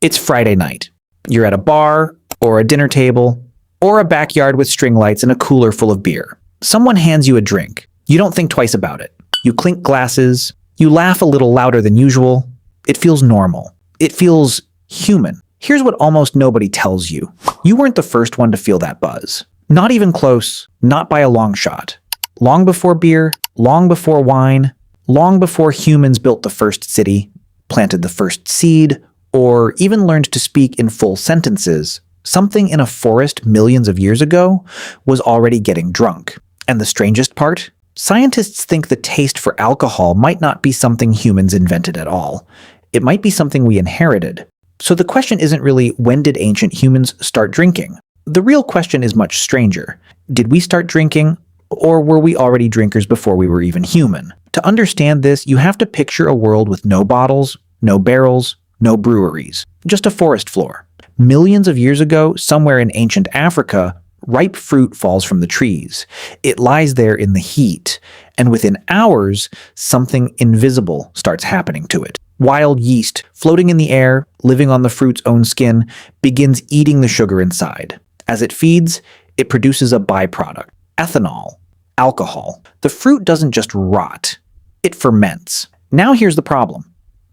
It's Friday night. You're at a bar, or a dinner table, or a backyard with string lights and a cooler full of beer. Someone hands you a drink. You don't think twice about it. You clink glasses. You laugh a little louder than usual. It feels normal. It feels human. Here's what almost nobody tells you. You weren't the first one to feel that buzz. Not even close, not by a long shot. Long before beer, long before wine, long before humans built the first city, planted the first seed, or even learned to speak in full sentences, something in a forest millions of years ago was already getting drunk. And the strangest part? Scientists think the taste for alcohol might not be something humans invented at all. It might be something we inherited. So the question isn't really, when did ancient humans start drinking? The real question is much stranger. Did we start drinking, or were we already drinkers before we were even human? To understand this, you have to picture a world with no bottles, no barrels, no breweries, just a forest floor. Millions of years ago, somewhere in ancient Africa, ripe fruit falls from the trees. It lies there in the heat, and within hours, something invisible starts happening to it. Wild yeast, floating in the air, living on the fruit's own skin, begins eating the sugar inside. As it feeds, it produces a byproduct, ethanol, alcohol. The fruit doesn't just rot, it ferments. Now here's the problem.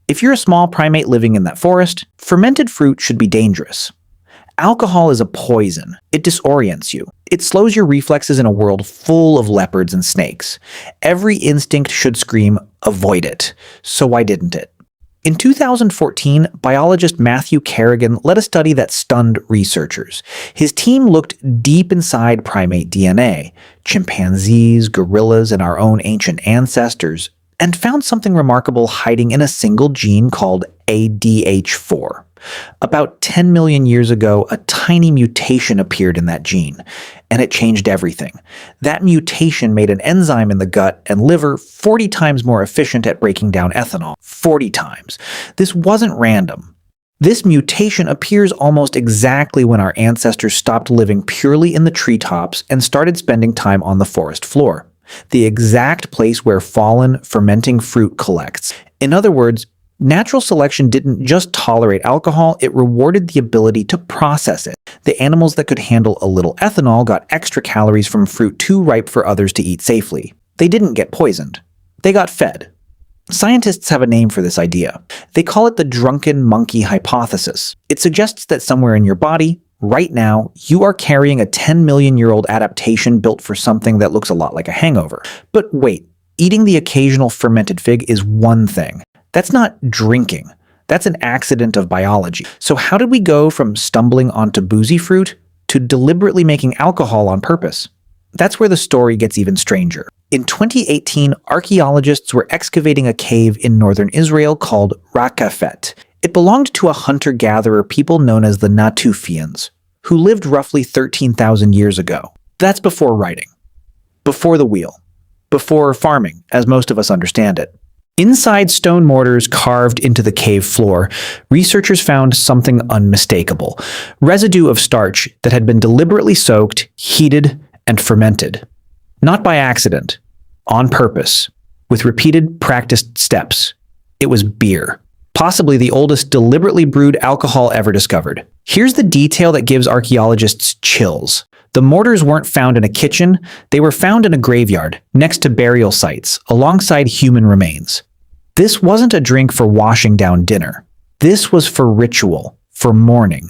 If you're a small primate living in that forest, fermented fruit should be dangerous. Alcohol is a poison. It disorients you. It slows your reflexes in a world full of leopards and snakes. Every instinct should scream, avoid it. So why didn't it? In 2014, biologist Matthew Kerrigan led a study that stunned researchers. His team looked deep inside primate DNA, chimpanzees, gorillas, and our own ancient ancestors, and found something remarkable hiding in a single gene called ADH4. About 10 million years ago, a tiny mutation appeared in that gene, and it changed everything. That mutation made an enzyme in the gut and liver 40 times more efficient at breaking down ethanol. 40 times. This wasn't random. This mutation appears almost exactly when our ancestors stopped living purely in the treetops and started spending time on the forest floor. The exact place where fallen, fermenting fruit collects. In other words, natural selection didn't just tolerate alcohol, it rewarded the ability to process it. The animals that could handle a little ethanol got extra calories from fruit too ripe for others to eat safely. They didn't get poisoned. They got fed. Scientists have a name for this idea. They call it the drunken monkey hypothesis. It suggests that somewhere in your body, right now, you are carrying a 10-million-year-old adaptation built for something that looks a lot like a hangover. But wait, eating the occasional fermented fig is one thing. That's not drinking. That's an accident of biology. So how did we go from stumbling onto boozy fruit to deliberately making alcohol on purpose? That's where the story gets even stranger. In 2018, archaeologists were excavating a cave in northern Israel called Rakafet. It belonged to a hunter-gatherer people known as the Natufians, who lived roughly 13,000 years ago. That's before writing, before the wheel, before farming, as most of us understand it. Inside stone mortars carved into the cave floor, researchers found something unmistakable: residue of starch that had been deliberately soaked, heated, and fermented. Not by accident, on purpose, with repeated practiced steps. It was beer. Possibly the oldest deliberately brewed alcohol ever discovered. Here's the detail that gives archaeologists chills. The mortars weren't found in a kitchen, they were found in a graveyard, next to burial sites, alongside human remains. This wasn't a drink for washing down dinner. This was for ritual, for mourning,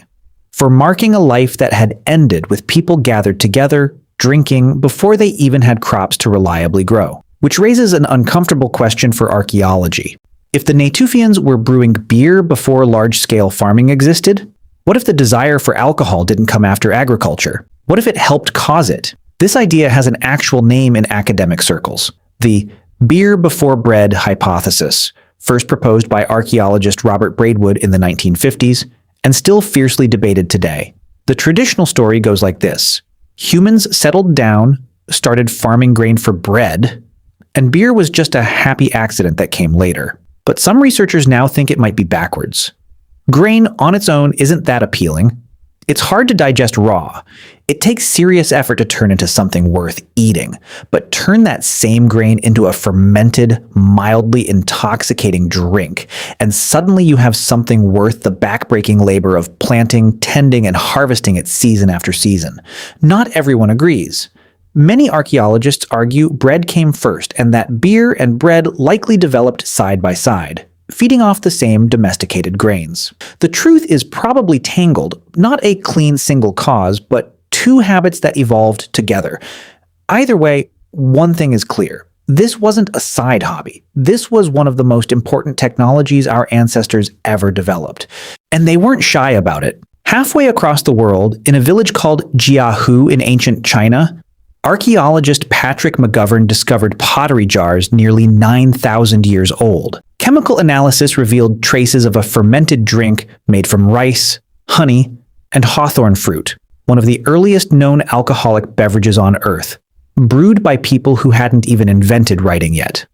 for marking a life that had ended with people gathered together, drinking, before they even had crops to reliably grow. Which raises an uncomfortable question for archaeology. If the Natufians were brewing beer before large-scale farming existed, what if the desire for alcohol didn't come after agriculture? What if it helped cause it? This idea has an actual name in academic circles: the beer before bread hypothesis, first proposed by archaeologist Robert Braidwood in the 1950s, and still fiercely debated today. The traditional story goes like this. Humans settled down, started farming grain for bread, and beer was just a happy accident that came later. But some researchers now think it might be backwards. Grain on its own isn't that appealing. It's hard to digest raw. It takes serious effort to turn into something worth eating, but turn that same grain into a fermented, mildly intoxicating drink, and suddenly you have something worth the backbreaking labor of planting, tending, and harvesting it season after season. Not everyone agrees. Many archaeologists argue bread came first and that beer and bread likely developed side by side, feeding off the same domesticated grains. The truth is probably tangled, not a clean single cause, but two habits that evolved together. Either way, one thing is clear. This wasn't a side hobby. This was one of the most important technologies our ancestors ever developed. And they weren't shy about it. Halfway across the world, in a village called Jiahu in ancient China, archaeologist Patrick McGovern discovered pottery jars nearly 9,000 years old. Chemical analysis revealed traces of a fermented drink made from rice, honey, and hawthorn fruit, one of the earliest known alcoholic beverages on Earth, brewed by people who hadn't even invented writing yet.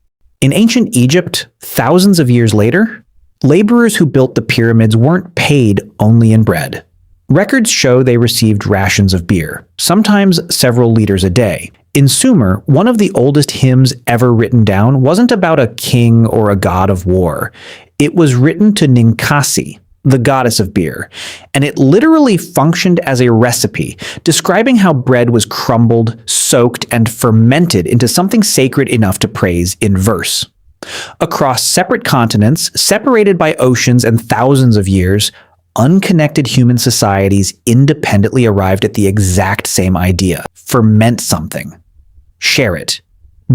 In ancient Egypt, thousands of years later, laborers who built the pyramids weren't paid only in bread. Records show they received rations of beer, sometimes several liters a day. In Sumer, one of the oldest hymns ever written down wasn't about a king or a god of war. It was written to Ninkasi, the goddess of beer, and it literally functioned as a recipe, describing how bread was crumbled, soaked, and fermented into something sacred enough to praise in verse. Across separate continents, separated by oceans and thousands of years, unconnected human societies independently arrived at the exact same idea. Ferment something. Share it.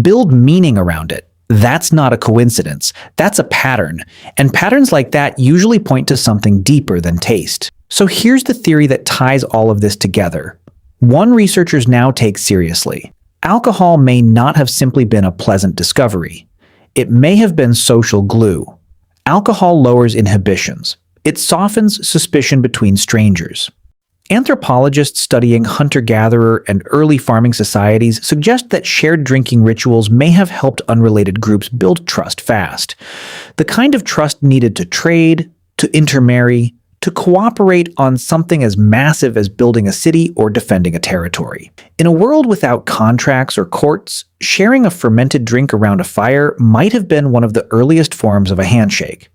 Build meaning around it. That's not a coincidence. That's a pattern. And patterns like that usually point to something deeper than taste. So here's the theory that ties all of this together. One researchers now take seriously. Alcohol may not have simply been a pleasant discovery. It may have been social glue. Alcohol lowers inhibitions. It softens suspicion between strangers. Anthropologists studying hunter-gatherer and early farming societies suggest that shared drinking rituals may have helped unrelated groups build trust fast. The kind of trust needed to trade, to intermarry, to cooperate on something as massive as building a city or defending a territory. In a world without contracts or courts, sharing a fermented drink around a fire might have been one of the earliest forms of a handshake,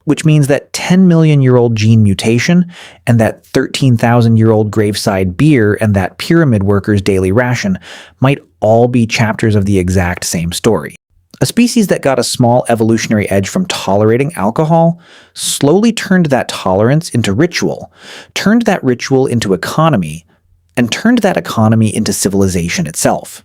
which means that 10-million-year-old gene mutation and that 13,000-year-old graveside beer and that pyramid worker's daily ration might all be chapters of the exact same story. A species that got a small evolutionary edge from tolerating alcohol slowly turned that tolerance into ritual, turned that ritual into economy, and turned that economy into civilization itself.